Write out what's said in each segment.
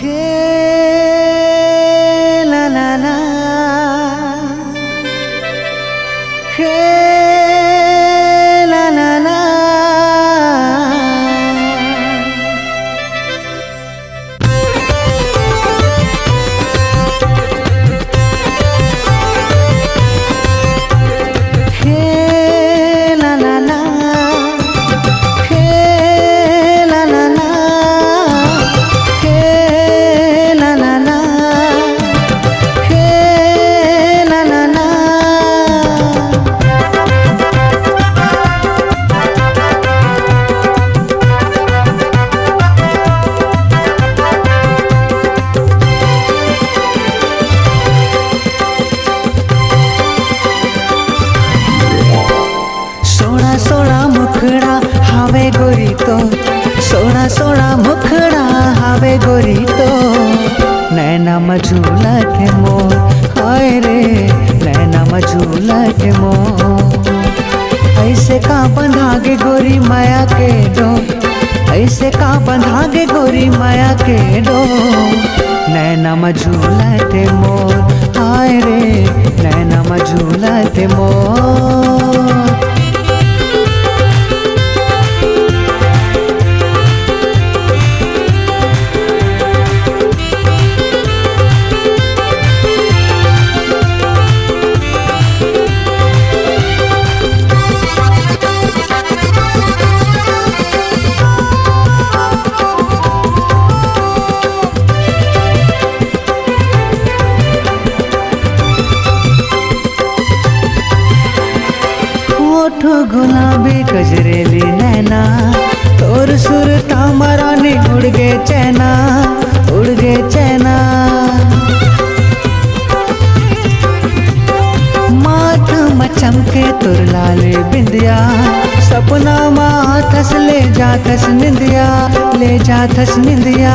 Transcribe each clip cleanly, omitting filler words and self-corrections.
हे ला ला ला, हे ला ला ला। सोना मुखड़ा हावे गोरी तो, सोना सोना मुखड़ा हावे गोरी तो, नैना मझूला के मोर, हाय रे नैना मझूला के मोर। ऐसे का बंधागे गोरी माया के डोर, ऐसे का बंधागे गोरी माया के डोर, नैना मझूला के मोर, हाय रे नैना मझूला के मोर। गुलाबी गजरेली नैना, तोर सुरता मरानी उड़ गे चैना, उड़ गे चैना। माथ मचमके तुर लाले बिंदिया, सपना माथस ले जाथस निंदिया, ले जाथस निंदिया।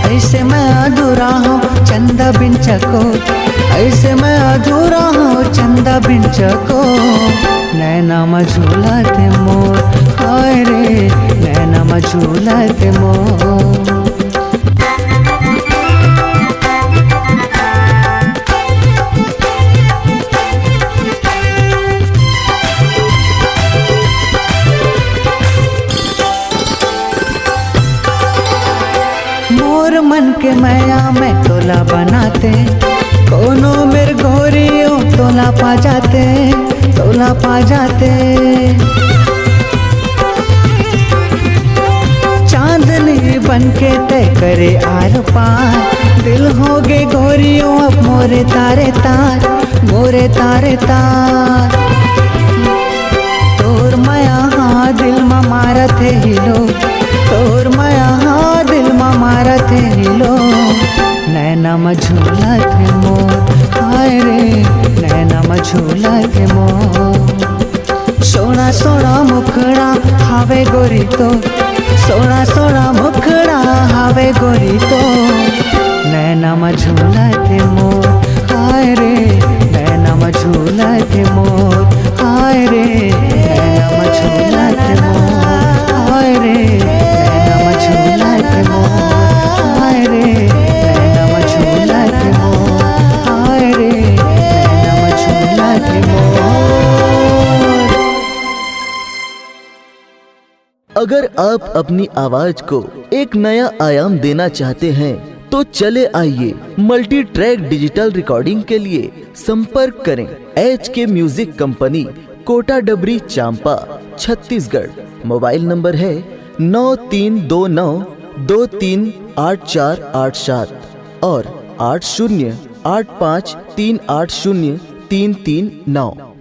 ऐसे मैं अधूरा हूँ चंदा बिन चको, ऐसे मैं अधूरा हूँ चंदा बिन चको, नैना मझूला ते मोर, हाय रे नैना मझूला ते मोर। मोर मन के मैया में तोला बनाते, कोनो मेर गोरियों तोला पा जाते, तोला पा जाते। चांदनी बनके तय करे आर पार, दिल हो गे गोरियों अब मोरे तारे तार, मोरे तारे तार। तोर माया हाँ दिल मा मारत है हिलो, तोर माया हाँ दिल मा मारत है हिलो, नैना मझूला के मोर, हाय रे नैना मझूला के मोर। सोना सोना मुखड़ा हावे गोरी तो, सोना सोना मुखड़ा हावे गोरी तो, नैना मझूला के मोर, हाय रे नैना मझूला के मोर, हाय रे नैना मझूला के मोर, हाय रे नैना मझूला के मोर, हाय रे नैना मझूला के मोर, हाय रे नैना मझूला के मोर। अगर आप अपनी आवाज को एक नया आयाम देना चाहते हैं तो चले आइए मल्टी ट्रैक डिजिटल रिकॉर्डिंग के लिए संपर्क करें HK म्यूजिक कंपनी, कोटा डबरी चांपा, छत्तीसगढ़। मोबाइल नंबर है 9329238487 और 8085380339।